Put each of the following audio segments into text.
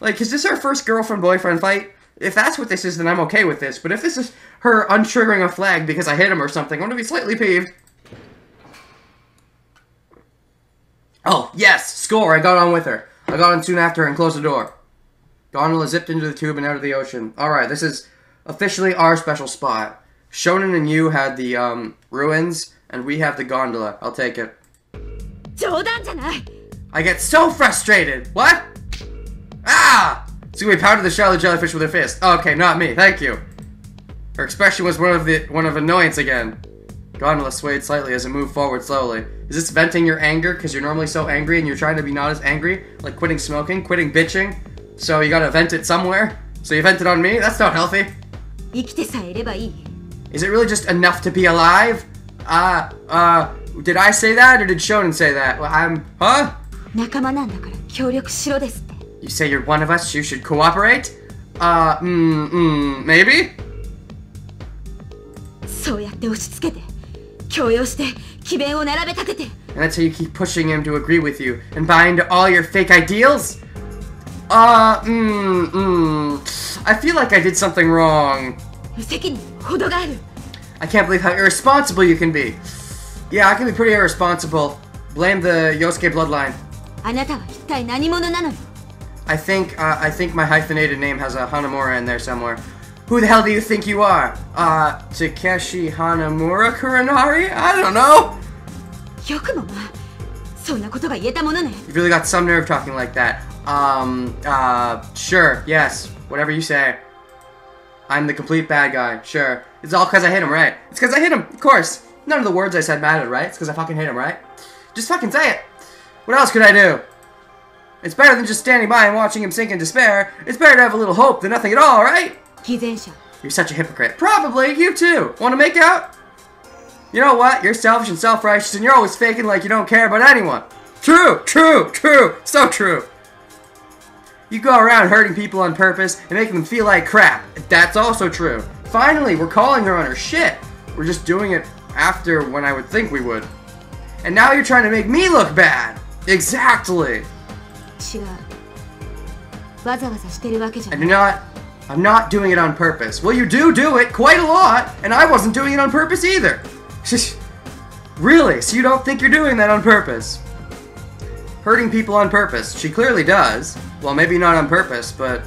Like, is this our first girlfriend-boyfriend fight? If that's what this is, then I'm okay with this. But if this is her untriggering a flag because I hit him or something, I'm gonna be slightly peeved. Oh, yes! Score! I got on with her. I got on soon after and closed the door. Gondola zipped into the tube and out of the ocean. Alright, this is officially our special spot. Shonen and you had the, ruins, and we have the gondola. I'll take it. I get so frustrated! What? Ah! Tsugumi pounded the shell of the jellyfish with her fist. Oh, okay, not me. Thank you. Her expression was one of annoyance again. Gondola swayed slightly as it moved forward slowly. Is this venting your anger? Because you're normally so angry and you're trying to be not as angry? Like quitting smoking, quitting bitching? So you gotta vent it somewhere? So you vented on me? That's not healthy. Is it really just enough to be alive? Did I say that or did Shonen say that? Well, huh? You say you're one of us, you should cooperate? Maybe? And that's how you keep pushing him to agree with you and buy into all your fake ideals? I feel like I did something wrong. I can't believe how irresponsible you can be. Yeah, I can be pretty irresponsible. Blame the Yosuke bloodline. I think my hyphenated name has a Hanamura in there somewhere. Who the hell do you think you are? Takeshi Hanamura Kurenari? I don't know. You've really got some nerve talking like that. Sure, yes, whatever you say. I'm the complete bad guy, sure. It's all because I hit him, right? It's because I hit him, of course. None of the words I said mattered, right? It's because I fucking hit him, right? Just fucking say it. What else could I do? It's better than just standing by and watching him sink in despair. It's better to have a little hope than nothing at all, right? You're such a hypocrite. Probably, you too. Want to make out? You know what? You're selfish and self-righteous and you're always faking like you don't care about anyone. True, true, true. So true. You go around hurting people on purpose and making them feel like crap. That's also true. Finally, we're calling her on her shit. We're just doing it after when I would think we would. And now you're trying to make me look bad. Exactly. I'm not doing it on purpose. Well, you do it quite a lot, and I wasn't doing it on purpose either. Really? So you don't think you're doing that on purpose? Hurting people on purpose. She clearly does. Well, maybe not on purpose, but...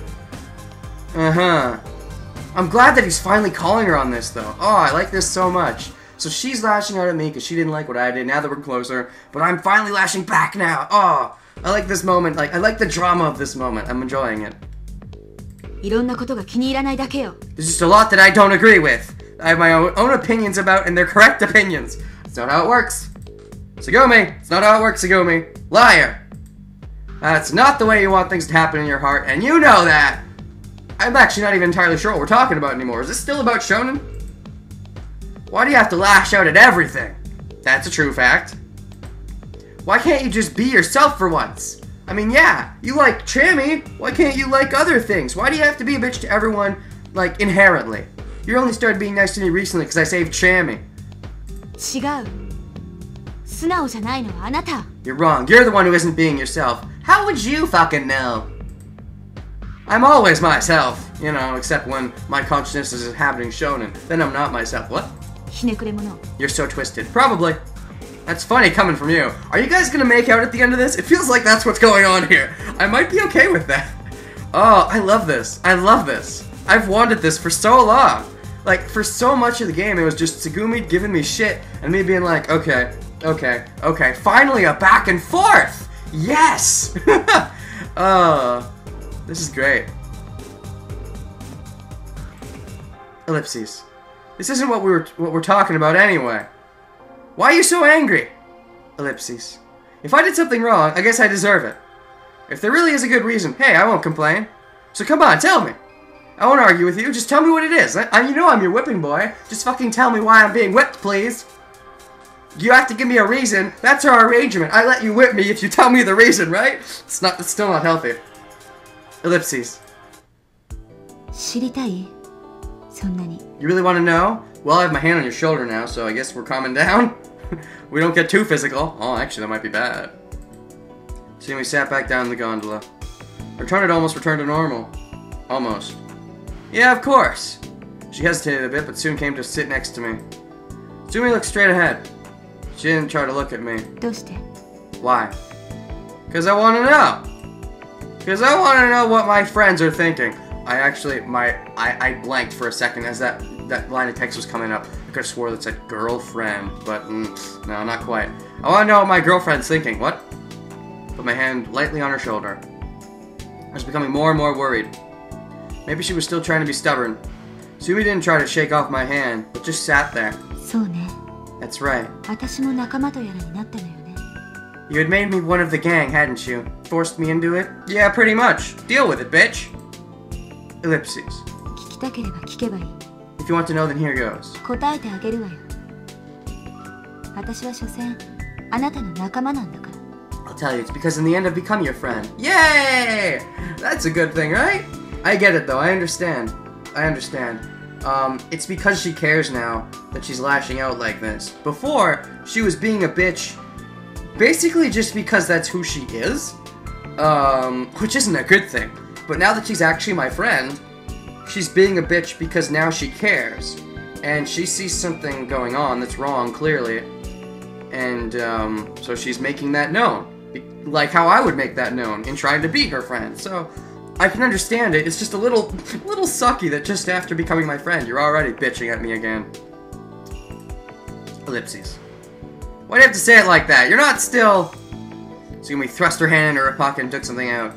I'm glad that he's finally calling her on this, though. Oh, I like this so much. So she's lashing out at me because she didn't like what I did, now that we're closer. But I'm finally lashing back now. Oh, I like this moment. Like, I like the drama of this moment. I'm enjoying it. There's just a lot that I don't agree with. I have my own opinions about, and they're correct opinions. It's not how it works. Tsugumi, it's not how it works, Tsugumi. Liar. That's not the way you want things to happen in your heart, and you know that. I'm actually not even entirely sure what we're talking about anymore. Is this still about Shonen? Why do you have to lash out at everything? That's a true fact. Why can't you just be yourself for once? I mean, yeah, you like Chami. Why can't you like other things? Why do you have to be a bitch to everyone, like, inherently? You only started being nice to me recently because I saved Chami. You're wrong. You're the one who isn't being yourself. How would you fucking know? I'm always myself, you know, except when my consciousness is inhabiting Shonen. Then I'm not myself. What? You're so twisted. Probably. That's funny coming from you. Are you guys gonna make out at the end of this? It feels like that's what's going on here. I might be okay with that. Oh, I love this. I love this. I've wanted this for so long. Like, for so much of the game, it was just Tsugumi giving me shit, and me being like, okay, okay, okay. Finally, a back and forth! Yes! This is great. Ellipses. This isn't what we're talking about anyway. Why are you so angry? Ellipses. If I did something wrong, I guess I deserve it. If there really is a good reason, hey, I won't complain. So come on, tell me. I won't argue with you, just tell me what it is. You know I'm your whipping boy. Just fucking tell me why I'm being whipped, please. You have to give me a reason. That's our arrangement. I let you whip me if you tell me the reason, right? It's still not healthy. Ellipses. You really want to know? Well, I have my hand on your shoulder now, so I guess we're calming down. We don't get too physical. Oh, actually, that might be bad. So we sat back down in the gondola. Her tone had almost returned to normal. Almost. Yeah, of course. She hesitated a bit, but soon came to sit next to me. Tsugumi looked straight ahead. She didn't try to look at me. Why? Because I want to know. Because I want to know what my friends are thinking. I blanked for a second as that line of text was coming up. I could have swore that said girlfriend, but no, not quite. I want to know what my girlfriend's thinking. What? Put my hand lightly on her shoulder. I was becoming more and more worried. Maybe she was still trying to be stubborn. Tsugumi didn't try to shake off my hand, but just sat there. That's right. You had made me one of the gang, hadn't you? Forced me into it? Yeah, pretty much. Deal with it, bitch. Ellipses. If you want to know, then here goes. I'll tell you, it's because in the end I've become your friend. Yay! That's a good thing, right? I get it though, I understand. It's because she cares now that she's lashing out like this. Before, she was being a bitch basically just because that's who she is. Which isn't a good thing. But now that she's actually my friend, she's being a bitch because now she cares. And she sees something going on that's wrong, clearly. And, so she's making that known. Like how I would make that known in trying to be her friend. So, I can understand it. It's just a little sucky that just after becoming my friend, you're already bitching at me again. Ellipses. Why do you have to say it like that? You're not still... Tsugumi thrust her hand into her pocket and took something out.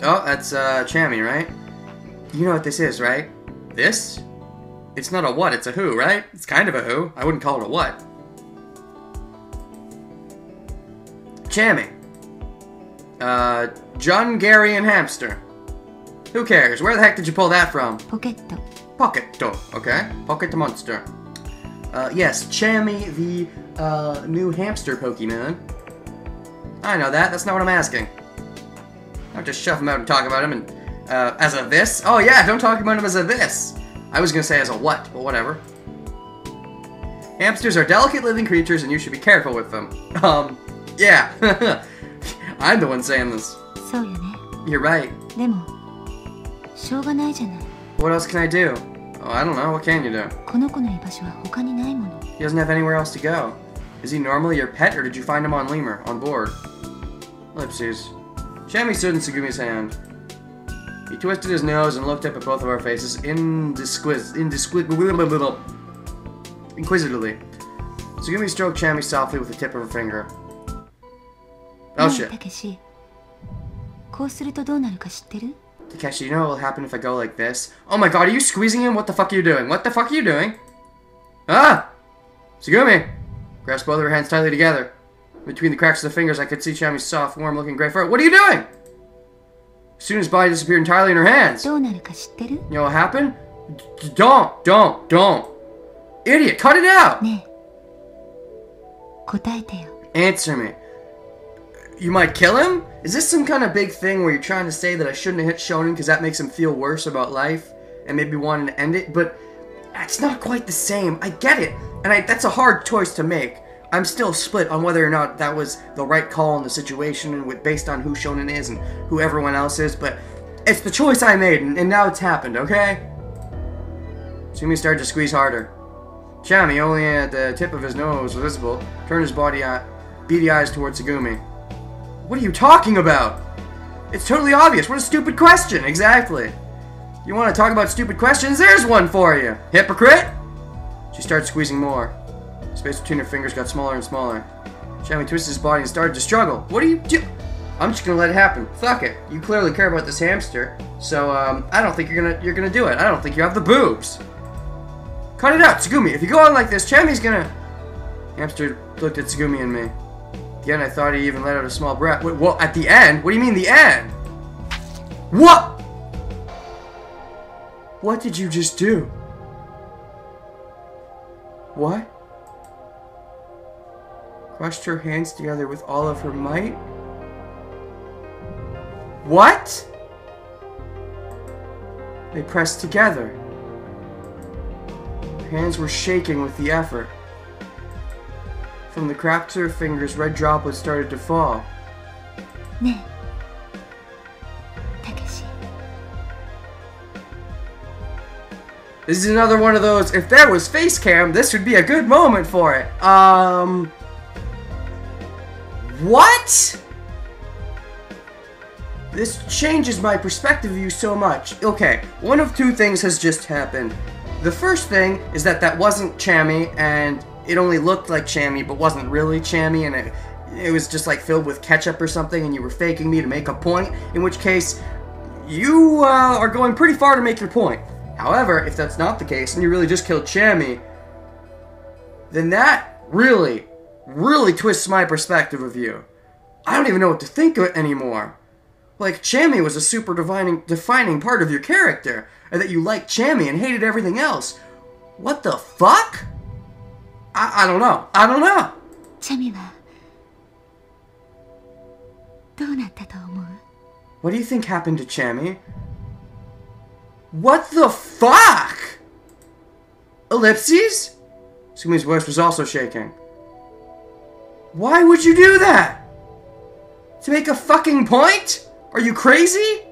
Oh, that's, Chami, right? You know what this is, right? This? It's not a what, it's a who, right? It's kind of a who. I wouldn't call it a what. Chami. Jungarian hamster. Who cares? Where the heck did you pull that from? Pocketto. Pocketto, okay. Pocket monster. Yes, Chami, the, new hamster Pokemon. I know that. That's not what I'm asking. Don't just shove him out and talk about him and, as a this. Oh yeah, don't talk about him as a this. I was gonna say as a what, but whatever. Hamsters are delicate living creatures and you should be careful with them. Yeah. I'm the one saying this. You're right. What else can I do? Oh, I don't know. What can you do? He doesn't have anywhere else to go. Is he normally your pet, or did you find him on Lemur, on board? Ellipses. Chami stood in Tsugumi's hand. He twisted his nose and looked up at both of our faces inquisitively. Tsugumi stroked Chami softly with the tip of her finger. Oh shit. Takeshi, you know what will happen if I go like this? Oh my god, are you squeezing him? What the fuck are you doing? What the fuck are you doing? Ah! Tsugumi! Grasped both of her hands tightly together. Between the cracks of the fingers, I could see Chami's soft, warm-looking gray fur. What are you doing? As soon as his body disappeared entirely in her hands. You know what happened? Don't. Idiot, cut it out! Answer me. You might kill him? Is this some kind of big thing where you're trying to say that I shouldn't have hit Shonen because that makes him feel worse about life and maybe wanting to end it? But it's not quite the same. I get it. And that's a hard choice to make. I'm still split on whether or not that was the right call in the situation and based on who Shonen is and who everyone else is, but it's the choice I made and now it's happened, okay? Tsugumi started to squeeze harder. Chami, only at the tip of his nose was visible, turned his beady eyes towards Tsugumi. What are you talking about? It's totally obvious. What a stupid question. Exactly. You want to talk about stupid questions? There's one for you. Hypocrite! She started squeezing more. The space between her fingers got smaller and smaller. Chami twisted his body and started to struggle. What are you doing? I'm just gonna let it happen. Fuck it. You clearly care about this hamster. So, I don't think you're gonna do it. I don't think you have the boobs. Cut it out, Tsugumi. If you go on like this, Chami's gonna... Hamster looked at Tsugumi and me. Again, I thought he even let out a small breath. Wait, well, at the end? What do you mean the end? What? What did you just do? What? Crushed her hands together with all of her might? What? They pressed together. Her hands were shaking with the effort. From the cracks of her fingers, red droplets started to fall. ねえ、たけし。 This is another one of those, if there was face cam, this would be a good moment for it. What? This changes my perspective of you so much. Okay, one of two things has just happened. The first thing is that wasn't Chammy, and it only looked like Chammy, but wasn't really Chammy, and it was just like filled with ketchup or something, and you were faking me to make a point, in which case, you are going pretty far to make your point. However, if that's not the case, and you really just killed Chammy, then that really, really twists my perspective of you. I don't even know what to think of it anymore. Like, Chammy was a super defining part of your character, and that you liked Chammy and hated everything else. What the fuck? I don't know. I don't know. チャミはどうなったと思う？ What do you think happened to Chammy? What the fuck? Ellipses? Sumi's voice was also shaking. Why would you do that? To make a fucking point? Are you crazy?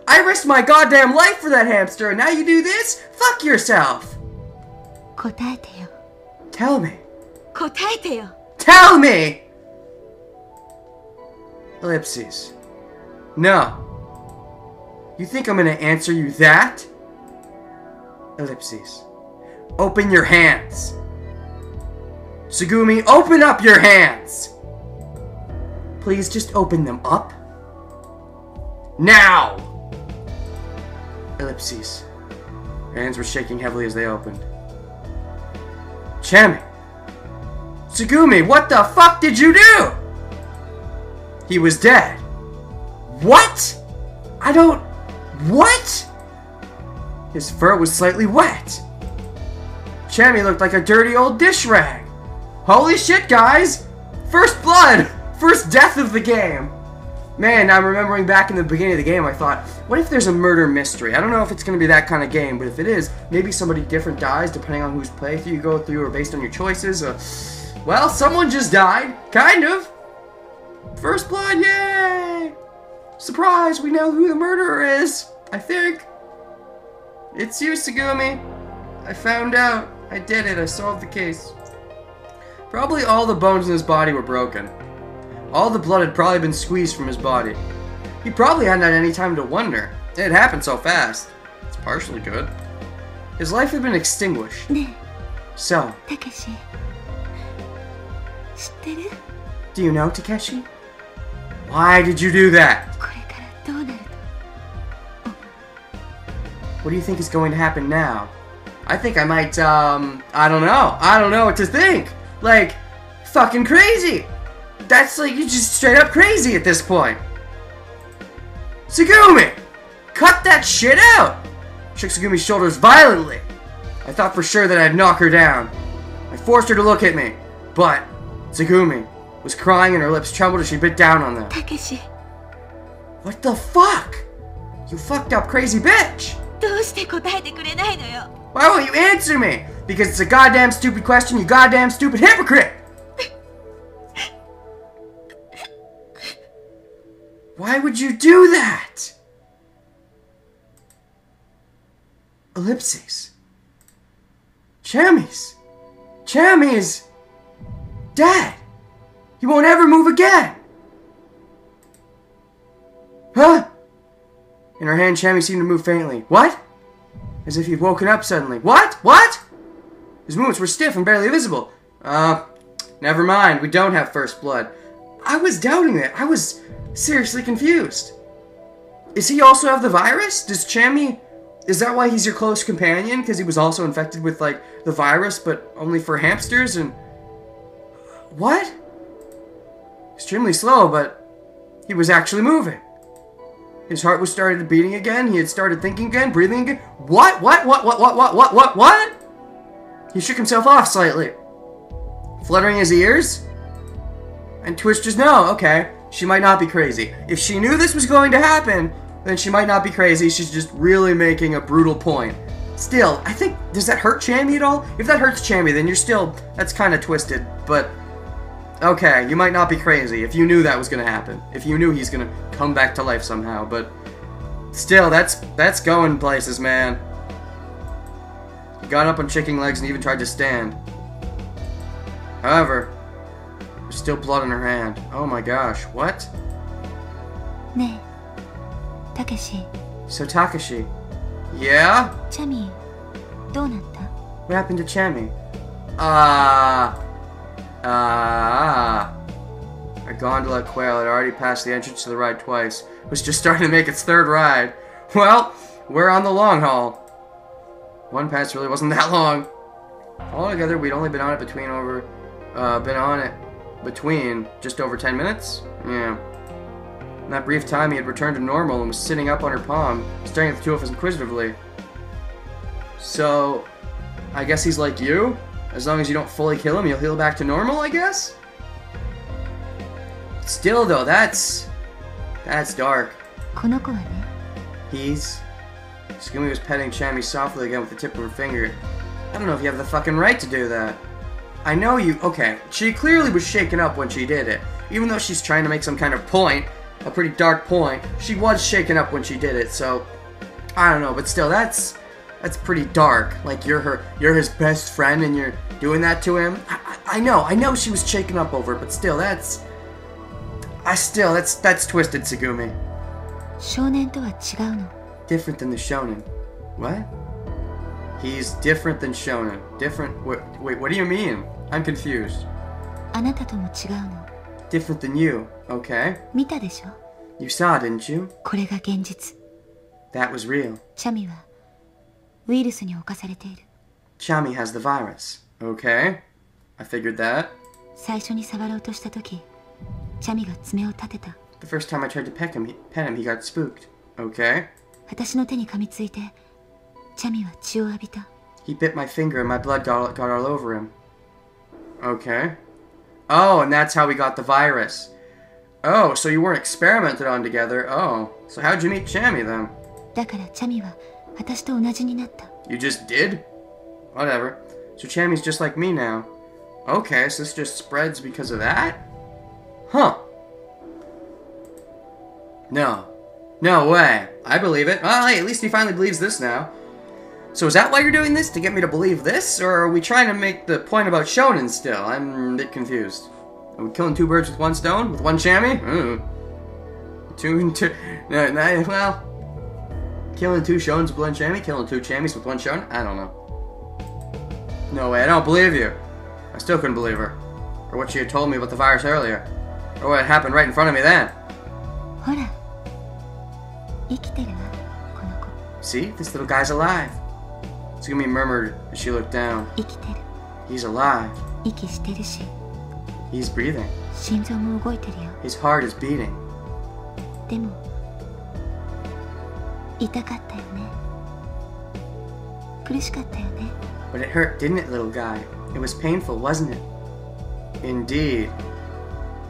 I risked my goddamn life for that hamster, and now you do this? Fuck yourself. 答えてよ。 Tell me. 答えてよ。 Tell me! Ellipses. No. You think I'm gonna answer you that? Ellipses. Open your hands. Tsugumi, open up your hands! Please just open them up. Now! Ellipses. Her hands were shaking heavily as they opened. Chammy! Tsugumi, what the fuck did you do? He was dead. What? I don't... What? His fur was slightly wet. Chammy looked like a dirty old dish rag. Holy shit, guys! First blood! First death of the game! Man, I'm remembering back in the beginning of the game, I thought, what if there's a murder mystery? I don't know if it's going to be that kind of game, but if it is, maybe somebody different dies depending on whose playthrough you go through or based on your choices. Well, someone just died. Kind of. First blood, yay! Surprise, we know who the murderer is. I think. It's you, Tsugumi. I found out. I did it. I solved the case. Probably all the bones in his body were broken. All the blood had probably been squeezed from his body. He probably hadn't had any time to wonder. It happened so fast. It's partially good. His life had been extinguished. ね So, え、たけし。知ってる？ do you know Takeshi? Why did you do that? これからどうなると？ What do you think is going to happen now? I think I might, I don't know. I don't know what to think. Like, fucking crazy. That's like, you're just straight up crazy at this point. Tsugumi! Cut that shit out! Shook Tsugumi's shoulders violently. I thought for sure that I'd knock her down. I forced her to look at me, but Tsugumi was crying and her lips trembled as she bit down on them. たけし、 What the fuck? You fucked up crazy bitch! どうして答えてくれないのよ。 Why won't you answer me? Because it's a goddamn stupid question, you goddamn stupid hypocrite! Why would you do that? Ellipses. Chammy's. Chammy's dead. He won't ever move again. Huh? In her hand, Chammy seemed to move faintly. What? As if he'd woken up suddenly. What? What? His movements were stiff and barely visible. Never mind. We don't have first blood. I was doubting that. I was seriously confused. Is he also have the virus? Does Chammy... Is that why he's your close companion? Because he was also infected with, like, the virus, but only for hamsters and... What? Extremely slow, but he was actually moving. His heart was started beating again. He had started thinking again, breathing again. What? What? He shook himself off slightly, fluttering his ears, and twitched his nose. Okay, she might not be crazy. If she knew this was going to happen, then she might not be crazy. She's just really making a brutal point. Still, I think, does that hurt Chammy at all? If that hurts Chammy, then you're still, that's kind of twisted. But Okay, you might not be crazy if you knew that was gonna happen. If you knew he's gonna come back to life somehow, but still, that's going places, man. He got up on chicken legs and even tried to stand. However, there's still blood on her hand. Oh my gosh, what? ねえ、たけし。 So Takashi. Yeah? チャミ、どうなった？ What happened to Chami? A gondola quail had already passed the entrance to the ride twice. Was just starting to make its third ride. Well, we're on the long haul. One pass really wasn't that long. Altogether, we'd only been on it between just over 10 minutes? Yeah. In that brief time, he had returned to normal and was sitting up on her palm, staring at the two of us inquisitively. So, I guess he's like you? As long as you don't fully kill him, he'll heal back to normal, I guess? Still, though, that's dark. この子はね。 Tsugumi was petting Chami softly again with the tip of her finger. I don't know if you have the fucking right to do that. I know you... Okay, she clearly was shaken up when she did it. Even though she's trying to make some kind of point, a pretty dark point, she was shaken up when she did it, so... I don't know, but still, that's pretty dark. Like, you're his best friend and you're doing that to him. I know she was shaken up over it, but still, that's twisted, Tsugumi. 少年とは違うの。 Different than the shonen. What? He's different than shonen. Different... Wait, what do you mean? I'm confused. あなたとも違うの。 Different than you. Okay. 見たでしょ？ You saw, didn't you? これが現実。 That was real. チャミはウイルスに侵されている。 Chami has the virus. Okay. I figured that. 最初に触ろうとした時、チャミが爪を立てた。 The first time I tried to pet him, he got spooked. Okay. 私の手に噛みついて、チャミは血を浴びた。 He bit my finger and my blood got all over him. Okay. Oh, and that's how we got the virus. Oh, so you weren't experimented on together. Oh, so how'd you meet Chami then? だからチャミは私と同じになった。 You just did? Whatever. So Chami's just like me now. Okay, so this just spreads because of that? Huh. No. No way. I believe it. Well, hey, at least he finally believes this now. So is that why you're doing this? To get me to believe this? Or are we trying to make the point about shonen still? I'm a bit confused. Are we killing two birds with one stone? With one Chami? Well... Killing two shonens with one Chami? Killing two Chamis with one shonen? I don't know. No way, I don't believe you. I still couldn't believe her. Or what she had told me about the virus earlier. Or what happened right in front of me then. ほら、生きてるわ、この子。 See? This little guy's alive. Tsugumi murmured as she looked down. 生きてる。 He's alive. 息してるし、 He's breathing. 心臓も動いてるよ。 His heart is beating. でも、痛かったよね。苦しかったよね。 But it hurt, didn't it, little guy? It was painful, wasn't it? Indeed.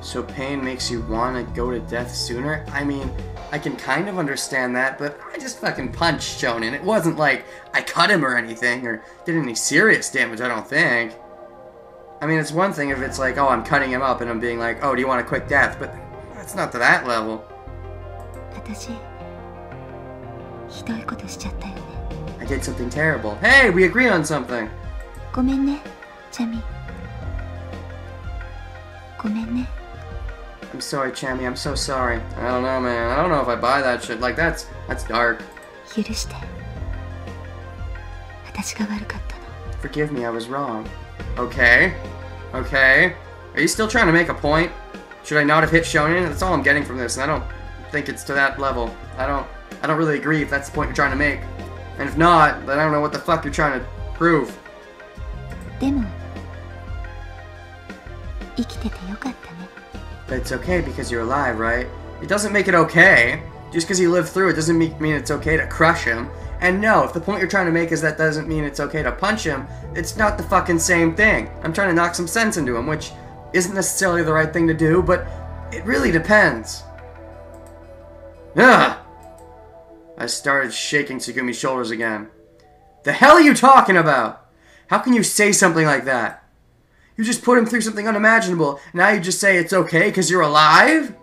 So pain makes you want to go to death sooner? I mean, I can kind of understand that, but I just fucking punched Shonen. It wasn't like I cut him or anything, or did any serious damage, I don't think. I mean, it's one thing if it's like, oh, I'm cutting him up and I'm being like, oh, do you want a quick death? But that's not to that level. 私、ひどいことしちゃったよね。 I did something terrible. Hey, we agree on something. ごめんね、チャミ。ごめんね。 I'm sorry, Chami. I'm so sorry. I don't know, man. I don't know if I buy that shit. Like, that's dark. 許して。私が悪かったの。 Forgive me, I was wrong. Okay. Okay. Are you still trying to make a point? Should I not have hit Shonen? That's all I'm getting from this, and I don't think it's to that level. I don't really agree if that's the point you're trying to make. And if not, then I don't know what the fuck you're trying to prove. でも、生きててよかったね。 But it's okay because you're alive, right? It doesn't make it okay. Just because you lived through it doesn't mean it's okay to crush him. And no, if the point you're trying to make is that doesn't mean it's okay to punch him, it's not the fucking same thing. I'm trying to knock some sense into him, which isn't necessarily the right thing to do, but it really depends. Ugh! I started shaking Tsugumi's shoulders again. The hell are you talking about? How can you say something like that? You just put him through something unimaginable. Now you just say it's okay because you're alive?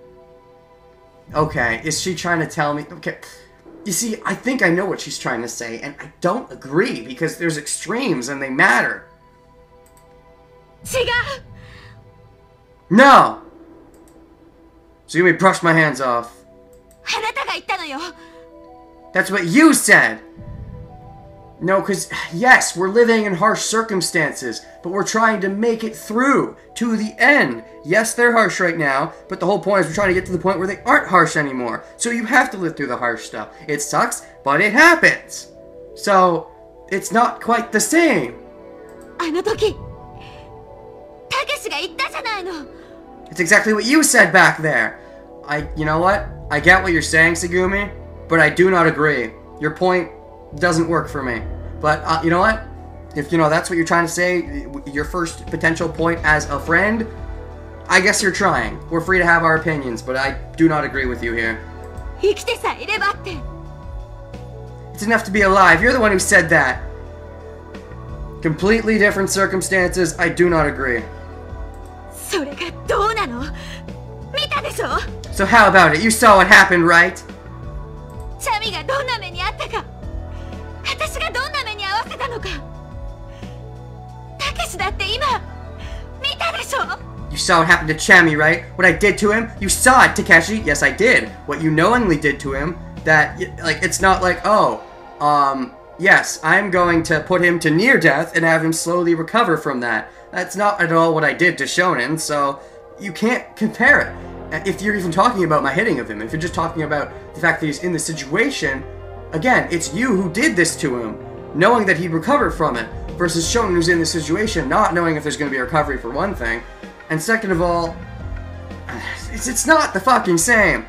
Okay, is she trying to tell me? Okay, you see, I think I know what she's trying to say, and I don't agree because there's extremes and they matter. No! So you may brush my hands off. That's what you said! No, because, yes, we're living in harsh circumstances, but we're trying to make it through to the end. Yes, they're harsh right now, but the whole point is we're trying to get to the point where they aren't harsh anymore. So you have to live through the harsh stuff. It sucks, but it happens. So, it's not quite the same. It's exactly what you said back there. You know what? I get what you're saying, Tsugumi, but I do not agree. Your point doesn't work for me. But, you know what? If, that's what you're trying to say, your first potential point as a friend, I guess you're trying. We're free to have our opinions, but I do not agree with you here. It's enough to be alive. You're the one who said that. Completely different circumstances. I do not agree. So how about it? You saw what happened, right? You saw what happened to Chami, right? What I did to him? You saw it, Takeshi. Yes, I did. What you knowingly did to him, that, like, it's not like, oh, yes, I'm going to put him to near death and have him slowly recover from that. That's not at all what I did to Shonen, so you can't compare it. If you're even talking about my hitting of him, if you're just talking about the fact that he's in the situation, again, it's you who did this to him, knowing that he'd recover from it, versus Shonen who's in the situation, not knowing if there's going to be a recovery for one thing, and second of all, it's not the fucking same.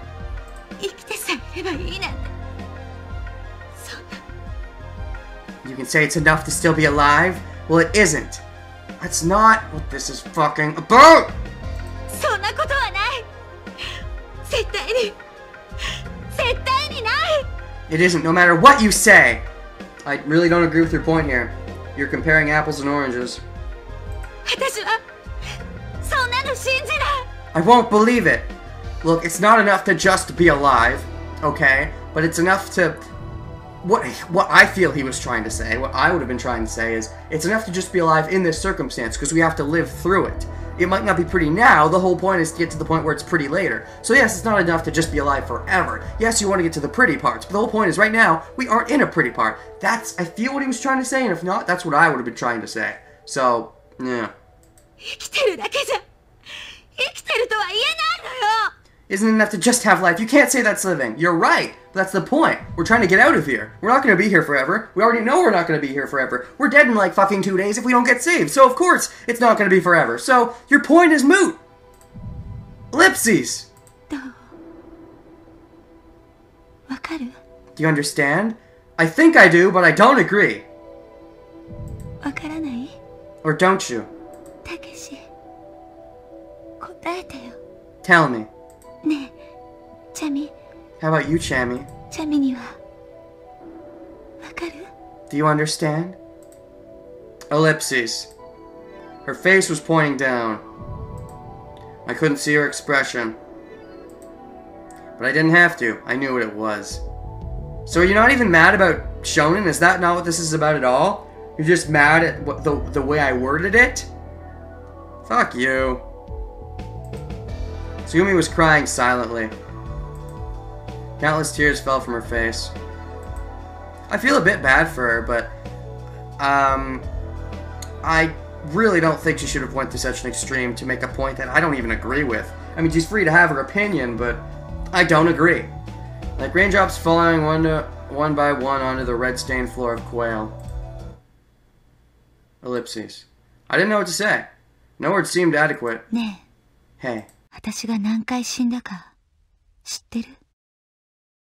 You can say it's enough to still be alive? Well, it isn't. That's not what this is fucking about! It isn't, no matter what you say! I really don't agree with your point here. You're comparing apples and oranges. I won't believe it! Look, it's not enough to just be alive, okay? But it's enough to... What I feel he was trying to say, what I would have been trying to say is, it's enough to just be alive in this circumstance, because we have to live through it. It might not be pretty now, the whole point is to get to the point where it's pretty later. So yes, it's not enough to just be alive forever. Yes, you want to get to the pretty parts, but the whole point is right now, we aren't in a pretty part. I feel what he was trying to say, and if not, that's what I would have been trying to say. So, yeah. Isn't it enough to just have life? You can't say that's living. You're right. But that's the point. We're trying to get out of here. We're not going to be here forever. We already know we're not going to be here forever. We're dead in like fucking 2 days if we don't get saved. So of course it's not going to be forever. So your point is moot. Ellipses. Do you understand? I think I do, but I don't agree. Or don't you? Tell me. How about you, Chami? Do you understand? Ellipses. Her face was pointing down. I couldn't see her expression. But I didn't have to. I knew what it was. So are you not even mad about Shonen? Is that not what this is about at all? You're just mad at the way I worded it? Fuck you. Tsugumi was crying silently. Countless tears fell from her face. I feel a bit bad for her, but I really don't think she should have went to such an extreme to make a point that I don't even agree with. I mean, she's free to have her opinion, but I don't agree. Like raindrops falling one by one onto the red-stained floor of Quail. Ellipses. I didn't know what to say. No words seemed adequate. Hey. 私が何回死んだか知ってる?